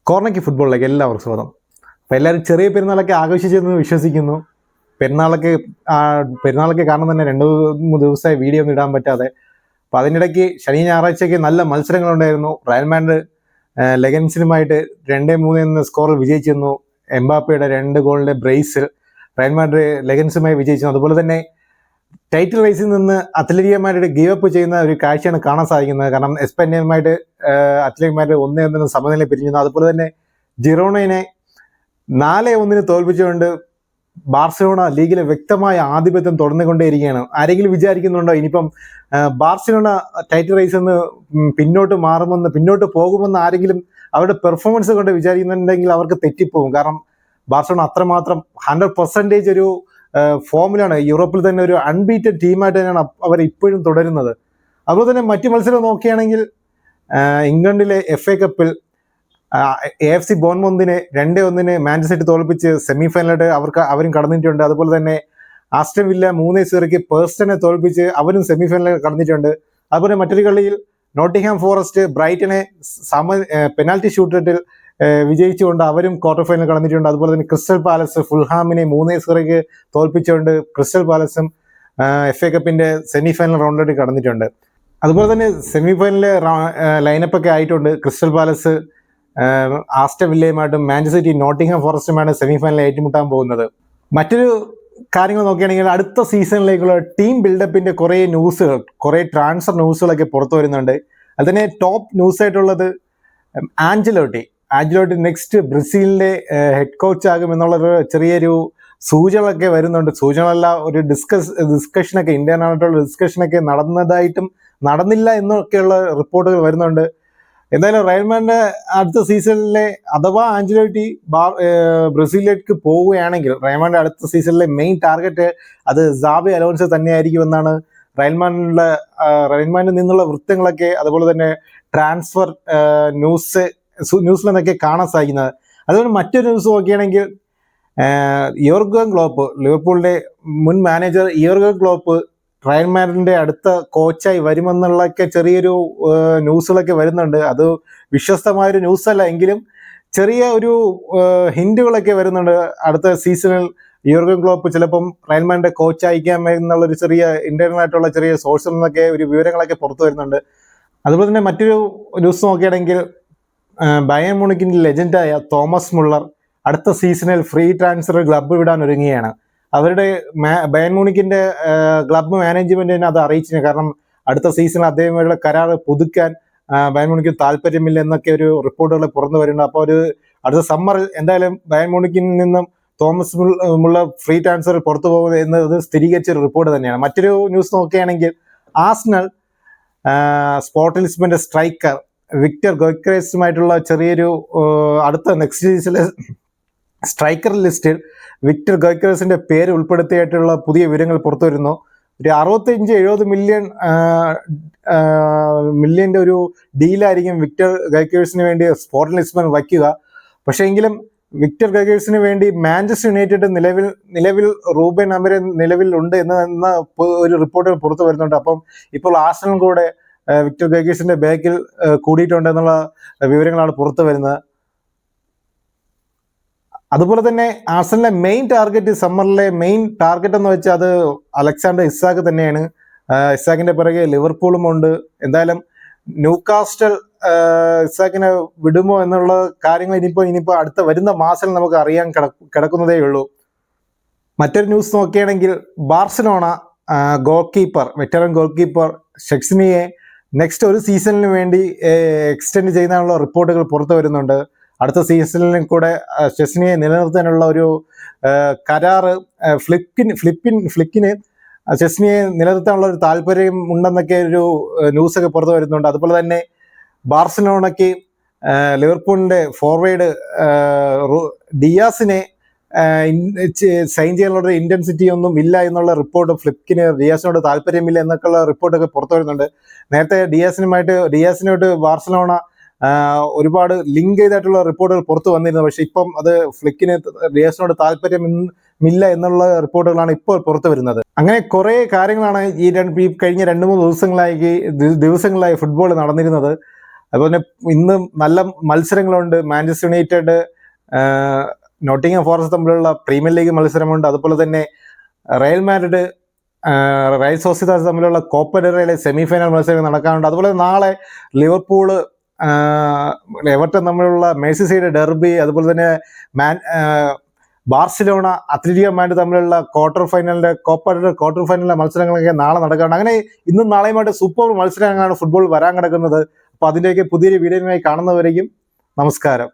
കോർണയ്ക്ക് ഫുട്ബോളിലേക്ക് എല്ലാവർക്കും സ്വാഗതം. അപ്പോൾ എല്ലാവരും ചെറിയ പെരുന്നാളൊക്കെ ആഘോഷിച്ചെന്ന് വിശ്വസിക്കുന്നു. പെരുന്നാളൊക്കെ കാരണം തന്നെ 2-3 ദിവസമായി വീഡിയോ ഒന്നും ഇടാൻ പറ്റാതെ. അപ്പോൾ അതിനിടയ്ക്ക് ശനി ഞായറാഴ്ചയ്ക്ക് നല്ല മത്സരങ്ങളുണ്ടായിരുന്നു. റയൽ മാഡ്രിഡ് ലെഗൻസിനുമായിട്ട് 2-3 എന്ന സ്കോറിൽ വിജയിച്ചിരുന്നു. എംബാപ്പയുടെ 2 ഗോളിൻ്റെ ബ്രേസിൽ റയൽ മാഡ്രിഡ് ലെഗൻസുമായി വിജയിച്ചു. അതുപോലെ തന്നെ ടൈറ്റിൽ റേസിൽ നിന്ന് അത്ലറ്റിക്കോ മാഡ്രിഡ് ഗീവ് അപ്പ് ചെയ്യുന്ന ഒരു കാഴ്ചയാണ് കാണാൻ സാധിക്കുന്നത്. കാരണം എസ്പാനിയനുമായിട്ട് അത്ലറ്റിക്കോ മാഡ്രിഡ് 1-1 സമനില പിരിഞ്ഞു. അതുപോലെ തന്നെ ജിറോണയെ 4-1 തോൽപ്പിച്ചുകൊണ്ട് ബാർസലോണ ലീഗിലെ വ്യക്തമായ ആധിപത്യം തുടർന്നുകൊണ്ടേയിരിക്കുകയാണ്. ആരെങ്കിലും വിചാരിക്കുന്നുണ്ടോ ഇനിയിപ്പം ബാർസലോണ ടൈറ്റിൽ റേസിൽ നിന്ന് പിന്നോട്ട് പോകുമെന്ന് ആരെങ്കിലും അവരുടെ പെർഫോമൻസ് കൊണ്ട് വിചാരിക്കുന്നുണ്ടെങ്കിൽ അവർക്ക് തെറ്റിപ്പോകും. കാരണം ബാർസലോണ അത്രമാത്രം 100% ഒരു ഫോമിലാണ്. യൂറോപ്പിൽ തന്നെ ഒരു അൺബീറ്റഡ് ടീമായിട്ട് തന്നെയാണ് അവർ ഇപ്പോഴും തുടരുന്നത്. അതുപോലെ തന്നെ മറ്റു മത്സരം നോക്കുകയാണെങ്കിൽ ഇംഗ്ലണ്ടിലെ FA കപ്പിൽ AFC ബോൺമൗത്തിനെ 2-1 മാഞ്ചസ്റ്റർ സിറ്റി തോൽപ്പിച്ച് സെമി ഫൈനലായിട്ട് അവരും കടന്നിട്ടുണ്ട്. അതുപോലെ തന്നെ ആസ്റ്റൺ വില്ല 3-0 പേഴ്സ്റ്റനെ തോൽപ്പിച്ച് അവരും സെമി ഫൈനലിൽ കടന്നിട്ടുണ്ട്. അതുപോലെ മറ്റൊരു കളിയിൽ നോട്ടിംഗ്ഹാം ഫോറസ്റ്റ് ബ്രൈറ്റനെ പെനാൽറ്റി ഷൂട്ടൗട്ടിൽ വിജയിച്ചുകൊണ്ട് അവരും ക്വാർട്ടർ ഫൈനൽ കടന്നിട്ടുണ്ട്. അതുപോലെ തന്നെ ക്രിസ്റ്റൽ പാലസ് ഫുൾഹാമിനെ 3-0 തോൽപ്പിച്ചുകൊണ്ട് ക്രിസ്റ്റൽ പാലസും FA കപ്പിന്റെ സെമി ഫൈനൽ റൗണ്ടിലേക്ക് കടന്നിട്ടുണ്ട്. അതുപോലെ തന്നെ സെമി ഫൈനലിലെ ലൈനപ്പ് ഒക്കെ ആയിട്ടുണ്ട്. ക്രിസ്റ്റൽ പാലസ് ആസ്റ്റൺ വില്ലയുമായിട്ടും മാഞ്ചസ്റ്റർ സിറ്റി നോട്ടിംഗ്ഹാം ഫോറസ്റ്റുമായിട്ട് സെമി ഫൈനലിൽ ഏറ്റുമുട്ടാൻ പോകുന്നത്. മറ്റൊരു കാര്യങ്ങൾ നോക്കുകയാണെങ്കിൽ അടുത്ത സീസണിലേക്കുള്ള ടീം ബിൽഡപ്പിന്റെ കുറേ ട്രാൻസ്ഫർ ന്യൂസുകളൊക്കെ പുറത്തു വരുന്നുണ്ട്. അതിൽ തന്നെ ടോപ്പ് ന്യൂസ് ആയിട്ടുള്ളത് ആഞ്ചലോട്ടി നെക്സ്റ്റ് ബ്രസീലിന്റെ ഹെഡ് കോച്ച് ആകും എന്നുള്ളൊരു ചെറിയൊരു സൂചനകളൊക്കെ വരുന്നുണ്ട്. സൂചനകളല്ല, ഒരു ഡിസ്കഷനൊക്കെ ഇന്ത്യൻ ആയിട്ടുള്ള ഡിസ്കഷനൊക്കെ നടന്നതായിട്ടും നടന്നില്ല എന്നൊക്കെയുള്ള റിപ്പോർട്ടുകൾ വരുന്നുണ്ട്. എന്തായാലും റയൽ മാഡ്രിഡിന്റെ അടുത്ത സീസണിലെ അഥവാ ആഞ്ചലോട്ടി ബ്രസീലിലേക്ക് പോവുകയാണെങ്കിൽ റയൽ മാഡ്രിഡ് അടുത്ത സീസണിലെ മെയിൻ ടാർഗറ്റ് അത് സാബി അലോൺസോ തന്നെയായിരിക്കുമെന്നാണ് റയൽ മാഡ്രിഡിൽ നിന്നുള്ള വൃത്തങ്ങളൊക്കെ അതുപോലെ തന്നെ ട്രാൻസ്ഫർ ന്യൂസിൽ നിന്നൊക്കെ കാണാൻ സാധിക്കുന്നത്. അതുപോലെ മറ്റൊരു ന്യൂസ് നോക്കുകയാണെങ്കിൽ യോർഗൻ ക്ലോപ്പ്, ലിവർപൂളിന്റെ മുൻ മാനേജർ യോർഗൻ ക്ലോപ്പ് റയൽ മാഡ്രിഡിന്റെ അടുത്ത കോച്ചായി വരുമെന്നുള്ളൊക്കെ ചെറിയൊരു ന്യൂസുകളൊക്കെ വരുന്നുണ്ട്. അത് വിശ്വസ്തമായൊരു ന്യൂസ് അല്ല എങ്കിലും ചെറിയ ഒരു ഹിന്റുകളൊക്കെ വരുന്നുണ്ട്. അടുത്ത സീസണിൽ യോർഗൻ ക്ലോപ്പ് ചിലപ്പം റയൽ മാഡ്രിഡിന്റെ കോച്ച് അയക്കാം എന്നുള്ളൊരു ചെറിയ ഇന്റർണൽ ആയിട്ടുള്ള ചെറിയ സോഴ്സിൽ നിന്നൊക്കെ ഒരു വിവരങ്ങളൊക്കെ പുറത്തു വരുന്നുണ്ട്. അതുപോലെ തന്നെ മറ്റൊരു ന്യൂസ് നോക്കുകയാണെങ്കിൽ ബയേൺ മ്യൂണിക്കിന്റെ ലെജൻഡായ തോമസ് മുള്ളർ അടുത്ത സീസണിൽ ഫ്രീ ട്രാൻസ്ഫർ ക്ലബ്ബ് വിടാൻ ഒരുങ്ങുകയാണ്. അവരുടെ ബയേൺ മ്യൂണിക്കിന്റെ ക്ലബ്ബ് മാനേജ്മെന്റിനെ അത് അറിയിച്ചിരുന്നു. കാരണം അടുത്ത സീസണിൽ അദ്ദേഹങ്ങളുടെ കരാർ പുതുക്കാൻ ബയേൺ മ്യൂണിക്കിന് താല്പര്യമില്ല എന്നൊക്കെ ഒരു റിപ്പോർട്ടുകൾ പുറത്തു വരുന്നുണ്ട്. അപ്പോൾ ഒരു അടുത്ത സമ്മറിൽ എന്തായാലും ബയേൺ മ്യൂണിക്കിൽ നിന്നും തോമസ് മുള്ളർ ഫ്രീ ട്രാൻസ്ഫർ പുറത്തു പോകുന്നത് എന്നത് സ്ഥിരീകരിച്ച ഒരു റിപ്പോർട്ട് തന്നെയാണ്. മറ്റൊരു ന്യൂസ് നോക്കുകയാണെങ്കിൽ ആഴ്സണൽ സ്പോർട്ടിംഗ് ലിസ്ബന്റെ സ്ട്രൈക്കർ വിക്ടർ ഗോയ്ക്രേസുമായിട്ടുള്ള ചെറിയൊരു അടുത്ത നെക്സ്റ്റ് സീസണിലെ സ്ട്രൈക്കർ ലിസ്റ്റിൽ വിക്ടർ ഗോയ്ക്രേസിന്റെ പേര് ഉൾപ്പെടുത്തിയായിട്ടുള്ള പുതിയ വിവരങ്ങൾ പുറത്തു വരുന്നു. ഒരു 65-70 മില്യന്റെ ഒരു ഡീലായിരിക്കും വിക്ടർ ഗോയ്ക്രേസിന് വേണ്ടി സ്പോർട്ടിംഗ് ലിസ്ബൺ വയ്ക്കുക. പക്ഷേ എങ്കിലും വിക്ടർ ഗോയ്ക്രേസിന് വേണ്ടി മാഞ്ചസ്റ്റർ യുണൈറ്റഡ് നിലവിൽ റൂബൻ അമീറൻ നിലവിലുണ്ട് എന്ന ഒരു റിപ്പോർട്ടുകൾ പുറത്തു വരുന്നുണ്ട്. അപ്പം ഇപ്പോൾ ആഴ്സണൽ കൂടെ വിക്ടർ ഗോയ്ക്രേസിന്റെ ബാക്കിൽ കൂടിയിട്ടുണ്ട് എന്നുള്ള വിവരങ്ങളാണ് പുറത്തു വരുന്നത്. അതുപോലെ തന്നെ ആഴ്സണലിലെ സമ്മറിലെ മെയിൻ ടാർഗറ്റ് എന്ന് വെച്ചാൽ അത് അലക്സാണ്ടർ ഇസാക്ക് തന്നെയാണ്. ഇസാക്കിന്റെ പിറകെ ലിവർപൂളും ഉണ്ട്. എന്തായാലും ന്യൂകാസ്റ്റൽ ഇസാക്കിനെ വിടുമോ എന്നുള്ള കാര്യങ്ങൾ ഇനിയിപ്പോ അടുത്ത വരുന്ന മാസം നമുക്ക് അറിയാൻ കിടക്കുന്നതേ ഉള്ളൂ. മറ്റൊരു ന്യൂസ് നോക്കുകയാണെങ്കിൽ ബാർസലോണ വെറ്ററൻ ഗോൾ കീപ്പർ ഷെക്സ്നിയെ നെക്സ്റ്റ് ഒരു സീസണിന് വേണ്ടി എക്സ്റ്റെൻഡ് ചെയ്യുന്നതിനുള്ള റിപ്പോർട്ടുകൾ പുറത്തു വരുന്നുണ്ട്. അടുത്ത സീസണിലും കൂടെ ഷെസ്നിയെ നിലനിർത്താനുള്ള ഒരു കരാറ് ഫ്ലിക്കിന് ഷെസ്നിയെ നിലനിർത്താനുള്ള ഒരു താല്പര്യം ഉണ്ടെന്നൊക്കെ ഒരു ന്യൂസൊക്കെ പുറത്തു വരുന്നുണ്ട്. അതുപോലെ തന്നെ ബാർസലോണയ്ക്ക് ലിവർപൂളിന്റെ ഫോർവേഡ് ഡിയാസിനെ സൈൻ ചെയ്യാനുള്ള ഇന്റൻസിറ്റി ഒന്നും ഇല്ല എന്നുള്ള റിപ്പോർട്ട് ഫ്ലിപ്പിന് ഡിയാസിനോട് താല്പര്യമില്ല എന്നൊക്കെയുള്ള റിപ്പോർട്ടൊക്കെ പുറത്തു വരുന്നുണ്ട്. നേരത്തെ ഡിയാസിനോട്ട് ബാർസലോണ ഒരുപാട് ലിങ്ക് ചെയ്തായിട്ടുള്ള റിപ്പോർട്ടുകൾ പുറത്തു വന്നിരുന്നു. പക്ഷെ ഇപ്പം അത് ഡിയാസിനോട് താല്പര്യമില്ല എന്നുള്ള റിപ്പോർട്ടുകളാണ് ഇപ്പോൾ പുറത്തു വരുന്നത്. അങ്ങനെ കുറെ കാര്യങ്ങളാണ് ഈ കഴിഞ്ഞ 2-3 ദിവസങ്ങളായി ഫുട്ബോൾ നടന്നിരുന്നത്. അതുപോലെ തന്നെ ഇന്ന് നല്ല മത്സരങ്ങളുണ്ട്. മാഞ്ചസ്റ്റർ യുണൈറ്റഡ് നോട്ടിംഗ്ഹാം ഫോറസ്റ്റ് തമ്മിലുള്ള പ്രീമിയർ ലീഗ് മത്സരമുണ്ട്. അതുപോലെ തന്നെ റയൽ മാഡ്രിഡ് റയൽ സോസിഡാഡ് തമ്മിലുള്ള കോപ്പ ഡെൽ റേയിലെ സെമി ഫൈനൽ മത്സരങ്ങൾ നടക്കാനുണ്ട്. അതുപോലെ നാളെ ലിവർപൂള് എവർട്ടൺ തമ്മിലുള്ള മേഴ്സിസൈഡ് ഡെർബി, അതുപോലെ തന്നെ ബാർസിലോണ അത്ലറ്റിക്കോ മാഡ്രിഡ് തമ്മിലുള്ള കോപ്പ ഡെൽ ക്വാർട്ടർ ഫൈനലിലെ മത്സരങ്ങളൊക്കെ നാളെ നടക്കാറുണ്ട്. അങ്ങനെ ഇന്നും നാളെയുമായിട്ട് സൂപ്പർ മത്സരങ്ങളാണ് ഫുട്ബോൾ വരാൻ കിടക്കുന്നത്. അപ്പോൾ അതിൻ്റെയൊക്കെ പുതിയൊരു വീഡിയോയുമായി കാണുന്നവരേക്കും നമസ്കാരം.